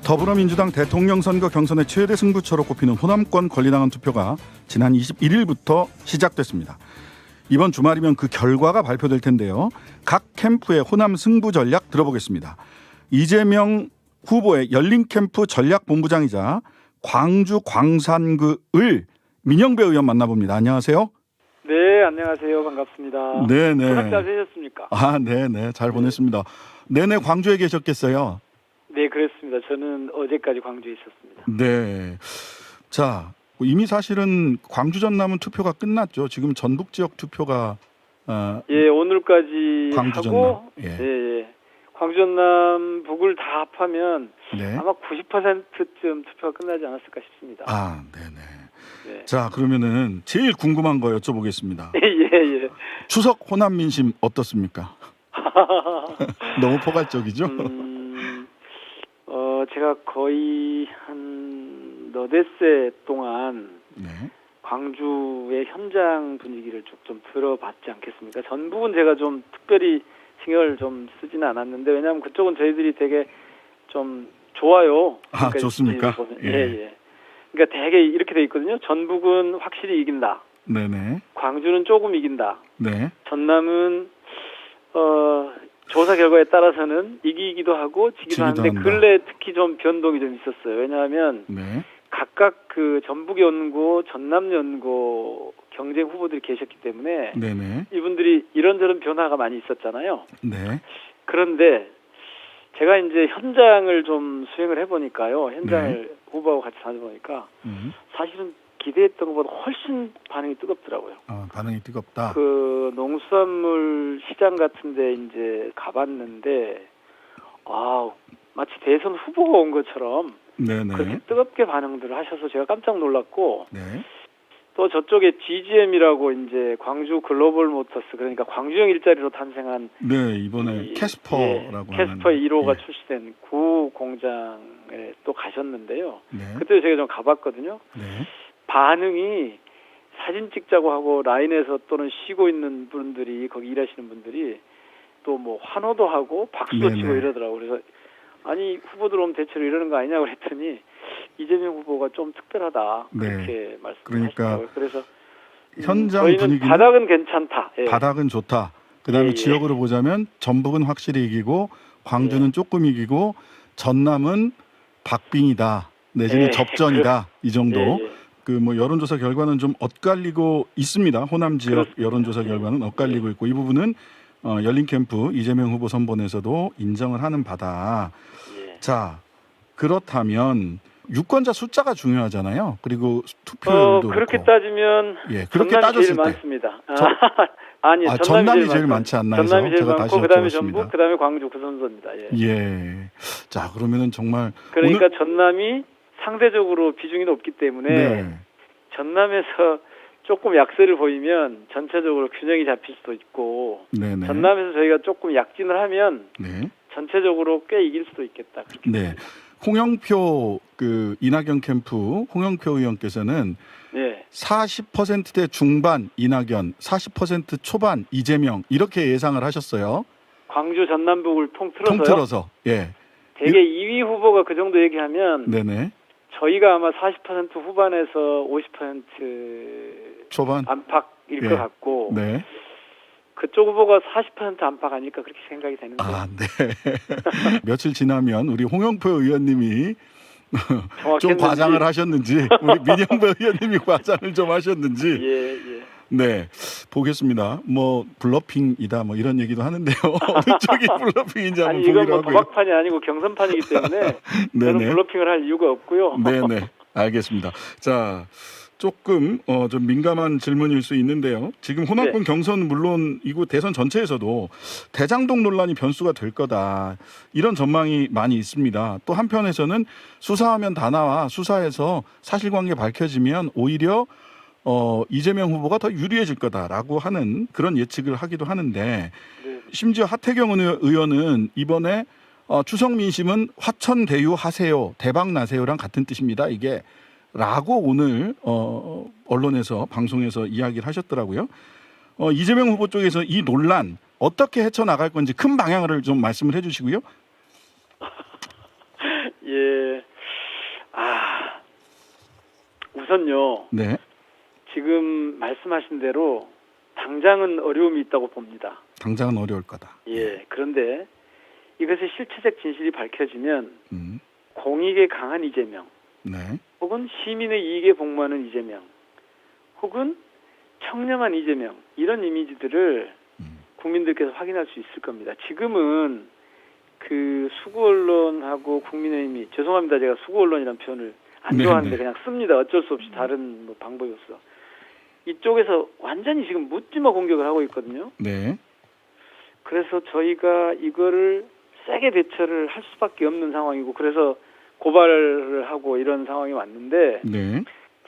더불어민주당 대통령 선거 경선의 최대 승부처로 꼽히는 호남권 권리당원 투표가 지난 21일부터 시작됐습니다. 이번 주말이면 그 결과가 발표될 텐데요. 각 캠프의 호남 승부 전략 들어보겠습니다. 이재명 후보의 열린캠프 전략본부장이자 광주 광산구을 민영배 의원 만나봅니다. 안녕하세요. 네, 안녕하세요. 반갑습니다. 네네. 수락 잘 되셨습니까? 네네. 잘 보냈습니다. 내내 광주에 계셨겠어요? 네, 그렇습니다. 저는 어제까지 광주에 있었습니다. 네. 자, 이미 사실은 광주 전남은 투표가 끝났죠. 지금 전북 지역 투표가 예, 오늘까지 광주 하고 전남. 예. 광주 전남 북을 다 합하면 네. 아마 90%쯤 투표가 끝나지 않았을까 싶습니다. 네네. 네. 자, 그러면은 제일 궁금한 거 여쭤보겠습니다. 예. 추석 호남 민심 어떻습니까? 너무 포괄적이죠? 제가 거의 한 너댓새 동안 네. 광주의 현장 분위기를 쭉 좀 들어봤지 않겠습니까? 전북은 제가 좀 특별히 신경을 좀 쓰지는 않았는데, 왜냐하면 그쪽은 저희들이 되게 좀 좋아요. 그러니까 좋습니까? 예. 그러니까 되게 이렇게 돼 있거든요. 전북은 확실히 이긴다. 네네. 광주는 조금 이긴다. 네. 전남은 조사 결과에 따라서는 이기기도 하고 지기도 하는데 한다. 근래 특히 좀 변동이 좀 있었어요. 왜냐하면 네. 각각 그 전북 연고, 전남 연고 경쟁 후보들이 계셨기 때문에 네네. 이분들이 이런저런 변화가 많이 있었잖아요. 네. 그런데 제가 이제 현장을 좀 수행을 해보니까요. 현장을 후보하고 같이 다녀보니까 사실은 기대했던 것보다 훨씬 반응이 뜨겁더라고요. 반응이 뜨겁다. 그 농수산물 시장 같은데 이제 가봤는데 마치 대선 후보가 온 것처럼 네네. 그렇게 뜨겁게 반응들을 하셔서 제가 깜짝 놀랐고 네. 또 저쪽에 GGM이라고 이제 광주 글로벌 모터스, 그러니까 광주형 일자리로 탄생한 네, 이번에 캐스퍼라고 하는 캐스퍼 1호가 출시된 구 공장에 또 가셨는데요. 네. 그때 제가 좀 가봤거든요. 네. 반응이 사진 찍자고 하고 라인에서 또는 쉬고 있는 분들이, 거기 일하시는 분들이 또 뭐 환호도 하고 박수도 치고 이러더라고요. 그래서 아니 후보들 오면 대체로 이러는 거 아니냐고 그랬더니 이재명 후보가 좀 특별하다 그렇게 말씀하시더라고요. 그래서 현장 저희는 분위기는 바닥은 괜찮다. 예. 바닥은 좋다. 그다음에 지역으로 보자면 전북은 확실히 이기고 광주는 조금 이기고 전남은 박빙이다 내지는 접전이다 이 정도. 그 뭐 여론조사 결과는 좀 엇갈리고 있습니다. 호남 지역 그렇습니다. 여론조사 결과는 엇갈리고 있고 이 부분은 열린캠프 이재명 후보 선본에서도 인정을 하는 바다. 자, 그렇다면 유권자 숫자가 중요하잖아요. 그리고 투표율도 그렇게 그렇고. 따지면 그렇게 전남이 따졌을 제일 때 많습니다. 아니, 전남이 제일 많지 않나 해서 전남이 제일 제가 많고 다시 그다음에 여쭤봤습니다. 전북, 그다음에 광주 그 순서입니다. 예. 자, 그러면은 정말 그러니까 전남이 상대적으로 비중이 높기 때문에 전남에서 조금 약세를 보이면 전체적으로 균형이 잡힐 수도 있고 전남에서 저희가 조금 약진을 하면 전체적으로 꽤 이길 수도 있겠다. 네. 홍영표 그 이낙연 캠프 홍영표 의원께서는 40%대 중반 이낙연, 40% 초반 이재명 이렇게 예상을 하셨어요. 광주 전남북을 통틀어서요? 통틀어서. 예. 되게 2위 후보가 그 정도 얘기하면 저희가 아마 40% 후반에서 50% 초반 안팎일 것 같고 그쪽 후보가 40% 안팎 아닐까 그렇게 생각이 되는데. 며칠 지나면 우리 홍영표 의원님이 좀 과장을 하셨는지 우리 민영배 의원님이 과장을 좀 하셨는지 보겠습니다. 뭐 블러핑이다 뭐 이런 얘기도 하는데요. 어느 쪽이 블러핑인지 한번 보기로 하고요. 이건 뭐 도박판이 아니고 경선판이기 때문에 저는 블러핑을 할 이유가 없고요. 알겠습니다. 자, 조금 좀 민감한 질문일 수 있는데요. 지금 호남권 경선 물론 이곳 대선 전체에서도 대장동 논란이 변수가 될 거다. 이런 전망이 많이 있습니다. 또 한편에서는 수사하면 다 나와 수사해서 사실관계 밝혀지면 오히려 이재명 후보가 더 유리해질 거다라고 하는 그런 예측을 하기도 하는데 심지어 하태경 의원은 이번에 추석 민심은 화천대유하세요, 대박 나세요랑 같은 뜻입니다. 이게 라고 오늘 언론에서 방송에서 이야기를 하셨더라고요. 이재명 후보 쪽에서 이 논란 어떻게 헤쳐나갈 건지 큰 방향을 좀 말씀을 해 주시고요. 예. 우선요. 네. 지금 말씀하신 대로 당장은 어려움이 있다고 봅니다. 당장은 어려울 거다. 예. 그런데 이것의 실체적 진실이 밝혀지면 공익에 강한 이재명, 네. 혹은 시민의 이익에 복무하는 이재명, 혹은 청렴한 이재명, 이런 이미지들을 국민들께서 확인할 수 있을 겁니다. 지금은 그 수구 언론하고 국민의힘이, 죄송합니다, 제가 수구 언론이라는 표현을 안 좋아하는데 그냥 씁니다. 어쩔 수 없이 다른 방법이 없어. 이쪽에서 완전히 지금 묻지마 공격을 하고 있거든요. 네. 그래서 저희가 이거를 세게 대처를 할 수밖에 없는 상황이고, 그래서 고발을 하고 이런 상황이 왔는데, 네.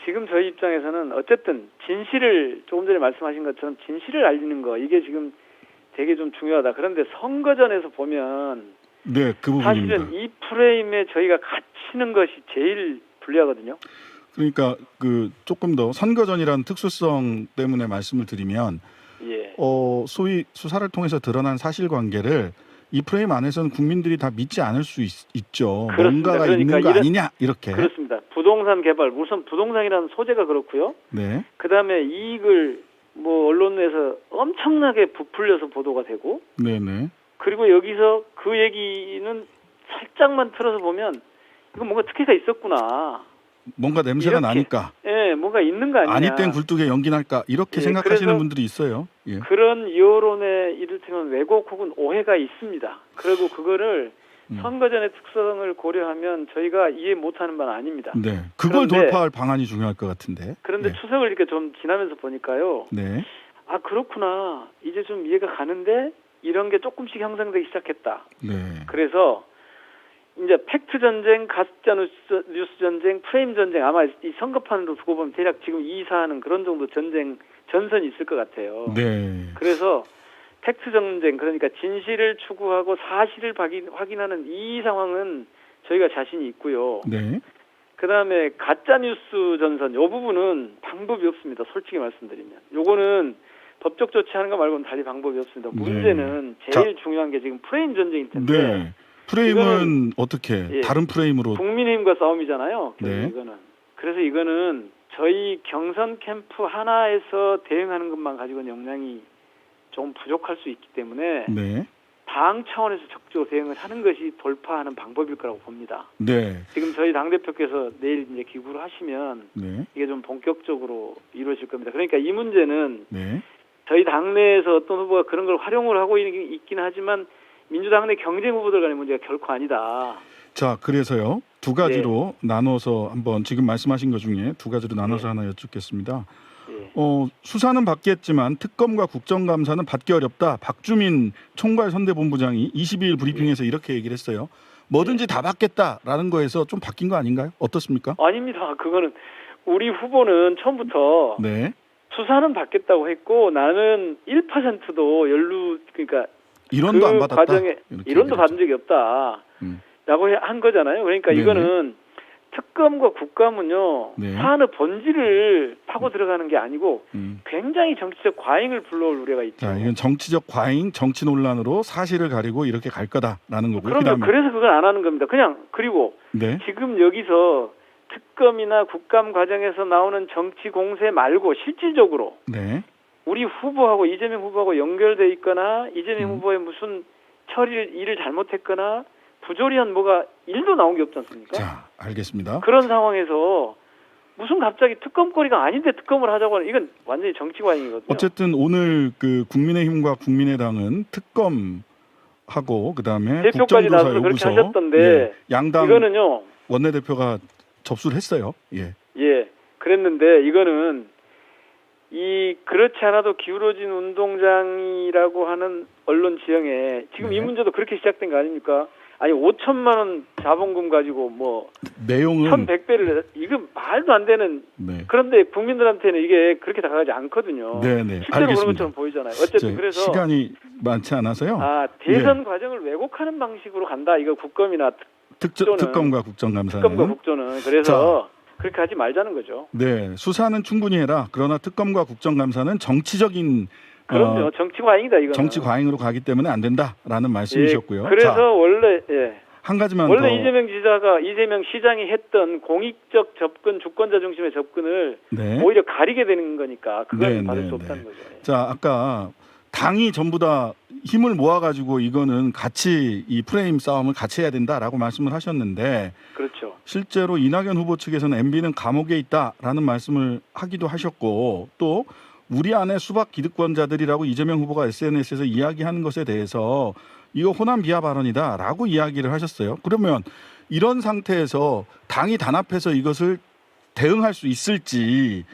지금 저희 입장에서는 어쨌든 진실을, 조금 전에 말씀하신 것처럼 진실을 알리는 거, 이게 지금 되게 좀 중요하다. 그런데 선거전에서 보면 네, 그 부분입니다. 사실은 이 프레임에 저희가 갇히는 것이 제일 불리하거든요. 그러니까 그 조금 더 선거전이라는 특수성 때문에 말씀을 드리면, 예. 소위 수사를 통해서 드러난 사실관계를 이 프레임 안에서는 국민들이 다 믿지 않을 수 있죠. 그렇습니다. 뭔가가 있는 거 아니냐 이렇게. 그렇습니다. 부동산 개발, 우선 부동산이라는 소재가 그렇고요. 네. 그다음에 이익을 언론에서 엄청나게 부풀려서 보도가 되고, 네네. 그리고 여기서 그 얘기는 살짝만 틀어서 보면 이거 뭔가 특혜가 있었구나. 뭔가 냄새가 이렇게, 나니까. 예, 뭔가 있는 거 아니냐. 아니 땐 굴뚝에 연기 날까 이렇게 생각하시는 분들이 있어요. 예. 그런 여론에 이를테면 왜곡 혹은 오해가 있습니다. 그리고 그거를 선거전의 특성을 고려하면 저희가 이해 못하는 바는 아닙니다. 네, 그걸 돌파할 방안이 중요할 것 같은데. 그런데 추석을 이렇게 좀 지나면서 보니까요. 네. 아, 그렇구나. 이제 좀 이해가 가는데 이런 게 조금씩 형성되기 시작했다. 네. 그래서 이제 팩트 전쟁, 가짜 뉴스 전쟁, 프레임 전쟁, 아마 이 선거판으로 두고 보면 대략 지금 이 사안은 그런 정도 전선이 있을 것 같아요. 네. 그래서 팩트 전쟁, 그러니까 진실을 추구하고 사실을 확인하는 이 상황은 저희가 자신이 있고요. 네. 그다음에 가짜 뉴스 전선, 이 부분은 방법이 없습니다. 솔직히 말씀드리면. 요거는 법적 조치하는 거 말고는 달리 방법이 없습니다. 문제는 제일 중요한 게 지금 프레임 전쟁일 텐데. 네. 프레임은 어떻게 다른 프레임으로? 국민의힘과 싸움이잖아요. 네. 이거는. 그래서 이거는 저희 경선 캠프 하나에서 대응하는 것만 가지고는 역량이 좀 부족할 수 있기 때문에 네. 당 차원에서 적극적으로 대응을 하는 것이 돌파하는 방법일 거라고 봅니다. 네. 지금 저희 당대표께서 내일 이제 기구를 하시면 네. 이게 좀 본격적으로 이루어질 겁니다. 그러니까 이 문제는 네. 저희 당내에서 어떤 후보가 그런 걸 활용을 하고 있긴 하지만 민주당 내 경쟁 후보들 간의 문제가 결코 아니다. 자, 그래서요. 두 가지로 나눠서 한번 지금 말씀하신 것 중에 두 가지로 나눠서 하나 여쭙겠습니다. 수사는 받겠지만 특검과 국정감사는 받기 어렵다. 박주민 총괄선대본부장이 22일 브리핑에서 이렇게 얘기를 했어요. 뭐든지 다 받겠다라는 거에서 좀 바뀐 거 아닌가요? 어떻습니까? 아닙니다. 그거는 우리 후보는 처음부터 수사는 받겠다고 했고 나는 1%도 그러니까 1원도 안 받았다. 과정에 1원도 받은 적이 없다. 라고 한 거잖아요. 그러니까 이거는 특검과 국감은요. 사안의 본질을 파고 들어가는 게 아니고 굉장히 정치적 과잉을 불러올 우려가 있죠. 자, 이건 정치적 과잉, 정치 논란으로 사실을 가리고 이렇게 갈 거다라는 거고요. 그래서 그걸 안 하는 겁니다. 그리고 지금 여기서 특검이나 국감 과정에서 나오는 정치 공세 말고 실질적으로 우리 후보하고 이재명 후보하고 연결돼 있거나 이재명 후보의 무슨 일을 잘못했거나 부조리한 뭐가 일도 나온 게 없지 않습니까? 자, 알겠습니다. 그런 상황에서 무슨 갑자기 특검거리가 아닌데 특검을 하자고 하는 이건 완전히 정치 과잉이거든요. 어쨌든 오늘 그 국민의힘과 국민의당은 특검하고 그다음에 대표까지 나서서 국정조사 그렇게 요구서 하셨던데 양당 이거는요. 원내대표가 접수를 했어요. 그랬는데 이거는 그렇지 않아도 기울어진 운동장이라고 하는 언론 지형에 지금 이 문제도 그렇게 시작된 거 아닙니까? 아니 5천만 원 자본금 가지고 내용은 1,100배를 이거 말도 안 되는 그런데 국민들한테는 이게 그렇게 다가가지 않거든요. 네네. 실제로 알겠습니다. 그런 것처럼 보이잖아요. 어쨌든 그래서 시간이 많지 않아서요. 대선 과정을 왜곡하는 방식으로 간다. 이거 국감이나 특검과 국정감사는. 특검과 국조는 그래서 그렇게 하지 말자는 거죠. 네, 수사는 충분히 해라. 그러나 특검과 국정감사는 정치적인 그럼요. 정치 과잉이다 이거는. 정치 과잉으로 가기 때문에 안 된다라는 말씀이셨고요. 그래서 원래 한 가지만 원래 더. 이재명 시장이 했던 공익적 접근, 주권자 중심의 접근을 네. 오히려 가리게 되는 거니까 그건 네, 받을 네, 수 없다는 네. 거죠. 예. 자, 아까 당이 전부 다 힘을 모아가지고 이거는 같이 이 프레임 싸움을 같이 해야 된다라고 말씀을 하셨는데 그렇죠. 실제로 이낙연 후보 측에서는 MB는 감옥에 있다라는 말씀을 하기도 하셨고 또 우리 안에 수박 기득권자들이라고 이재명 후보가 SNS에서 이야기하는 것에 대해서 이거 호남 비하 발언이다라고 이야기를 하셨어요. 그러면 이런 상태에서 당이 단합해서 이것을 대응할 수 있을지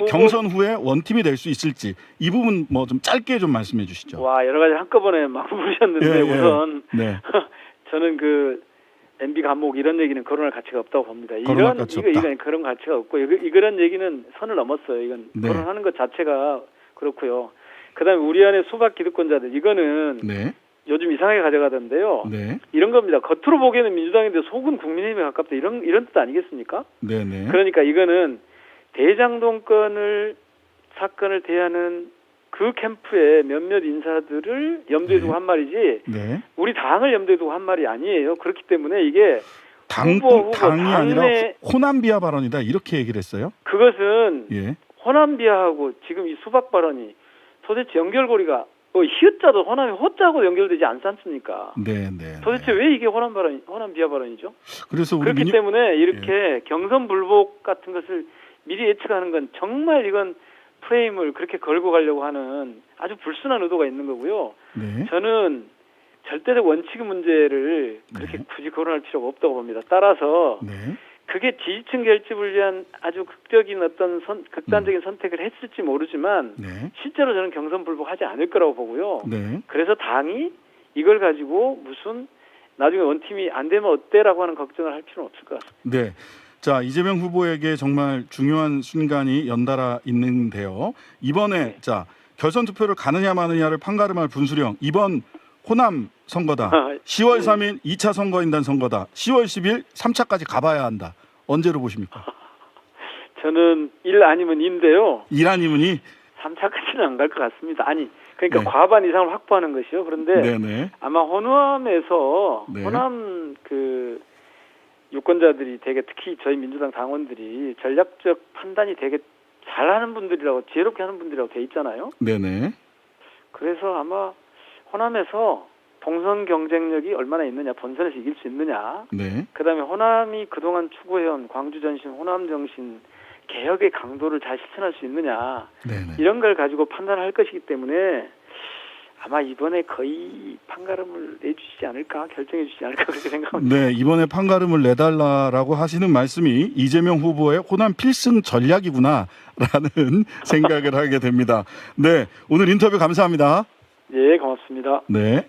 경선 후에 원팀이 될 수 있을지 이 부분 뭐 좀 짧게 좀 말씀해 주시죠. 와, 여러 가지 한꺼번에 막 부르셨는데 예, 예. 우선 네. 저는 그 MB 감옥 이런 얘기는 거론할 가치가 없다고 봅니다. 거론할 가치 없다. 이건 그런 가치가 없고 이런 얘기는 선을 넘었어요. 이건 네. 거론하는 것 자체가 그렇고요. 그다음에 우리 안에 수박 기득권자들 이거는 네. 요즘 이상하게 가져가던데요. 네. 이런 겁니다. 겉으로 보기에는 민주당인데 속은 국민의힘에 가깝다 이런 뜻 아니겠습니까? 네, 네. 그러니까 이거는 대장동 사건을 대하는 그 캠프의 몇몇 인사들을 염두에 두고 네. 한 말이지 네. 우리 당을 염두에 두고 한 말이 아니에요. 그렇기 때문에 이게 당이 당내- 아니라 호남 비하 발언이다 이렇게 얘기를 했어요. 그것은 예. 호남 비하하고 지금 이 수박 발언이 도대체 연결고리가 히읗자도 호남이 호자하고 연결되지 않지 않습니까? 네, 네. 도대체 왜 이게 호남 비하 발언이죠? 그래서 우리 그렇기 때문에 이렇게 경선 불복 같은 것을 미리 예측하는 건 정말 이건 프레임을 그렇게 걸고 가려고 하는 아주 불순한 의도가 있는 거고요. 네. 저는 절대적 원칙의 문제를 그렇게 네. 굳이 거론할 필요가 없다고 봅니다. 따라서 네. 그게 지지층 결집을 위한 아주 극적인 어떤 극단적인 선택을 했을지 모르지만 네. 실제로 저는 경선 불복하지 않을 거라고 보고요. 네. 그래서 당이 이걸 가지고 무슨 나중에 원팀이 안 되면 어때라고 하는 걱정을 할 필요는 없을 것 같습니다. 네. 자, 이재명 후보에게 정말 중요한 순간이 연달아 있는데요. 이번에 네. 자, 결선 투표를 가느냐 마느냐를 판가름할 분수령. 이번 호남 선거다. 10월 3일 2차 선거인단 선거다. 10월 10일 3차까지 가봐야 한다. 언제로 보십니까? 저는 일 아니면 인데요. 이란이문이 3차까지는 안 갈 것 같습니다. 아니, 그러니까 네. 과반 이상을 확보하는 것이요. 그런데 네네. 아마 호남에서 네. 호남 그 유권자들이 되게 특히 저희 민주당 당원들이 전략적 판단이 되게 잘하는 분들이라고 지혜롭게 하는 분들이라고 돼 있잖아요. 네네. 그래서 아마 호남에서 동선 경쟁력이 얼마나 있느냐, 본선에서 이길 수 있느냐. 네. 그다음에 호남이 그동안 추구해온 광주 전신, 호남 정신 개혁의 강도를 잘 실천할 수 있느냐. 네네. 이런 걸 가지고 판단할 것이기 때문에 아마 이번에 거의 판가름을 내주시지 않을까, 결정해 주시지 않을까 그렇게 생각합니다. 네, 이번에 판가름을 내달라라고 하시는 말씀이 이재명 후보의 호남 필승 전략이구나라는 생각을 하게 됩니다. 네, 오늘 인터뷰 감사합니다. 예, 고맙습니다. 네.